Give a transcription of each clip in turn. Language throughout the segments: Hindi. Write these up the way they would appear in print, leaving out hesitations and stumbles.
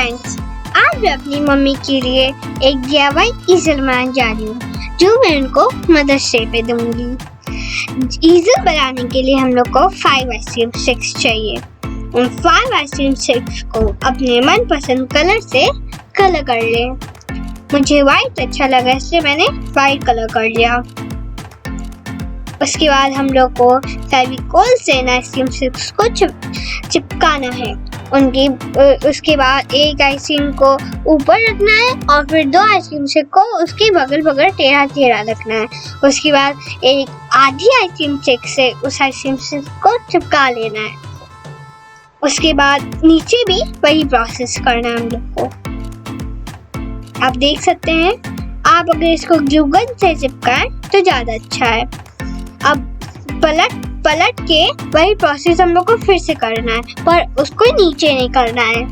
फ्रेंड्स, आज मैं अपनी मम्मी के लिए एक DIY ईजल बनाने जा रही हूँ जो मैं उनको मदर्स डे पे दूंगी। ईजल बनाने के लिए हम लोग को 5 आइसक्रीम स्टिक्स चाहिए। उन 5 आइसक्रीम स्टिक्स को अपने मनपसंद कलर से कलर कर लें। मुझे वाइट अच्छा लगा इसलिए मैंने वाइट कलर कर लिया। उसके बाद हम लोग को फेविकोल से आइसक्रीम स्टिक्स को चिपकाना है। उसके बाद एक आइसक्रीम को ऊपर रखना है और फिर 2 आइसक्रीम स्टिक को उसके बगल बगल टेढ़ा टेढ़ा रखना है। उसके बाद एक आधी आइसक्रीम स्टिक से उस आइसक्रीम स्टिक को चिपका लेना है। उसके बाद नीचे भी वही प्रोसेस करना है हम लोग को। आप देख सकते हैं, आप अगर इसको ग्लू गन से चिपकाएं तो ज़्यादा अच्छा है। अब पलट के वही प्रोसेस हम लोग को फिर से करना है, पर उसको नीचे नहीं करना है।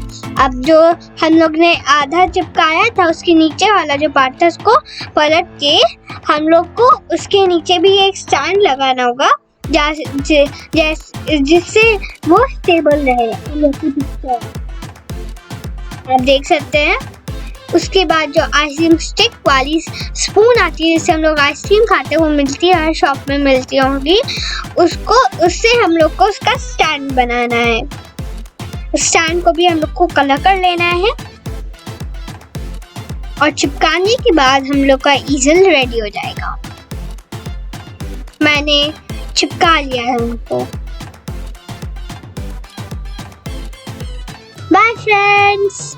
अब जो हम लोग ने आधा चिपकाया था उसके नीचे वाला जो पार्ट था उसको पलट के हम लोग को उसके नीचे भी एक स्टैंड लगाना होगा जिससे वो स्टेबल रहे। आप देख सकते हैं। उसके बाद जो आइसक्रीम स्टिक वाली स्पून आती है जिससे हम लोग आइसक्रीम खाते हैं, वो मिलती है, हर शॉप में मिलती होंगी। उससे हम लोग को उसका स्टैंड बनाना है। स्टैंड को भी हम लोग को कलर कर लेना है और चिपकाने के बाद हम लोग का ईजल रेडी हो जाएगा। मैंने चिपका लिया है उनको। Bye friends.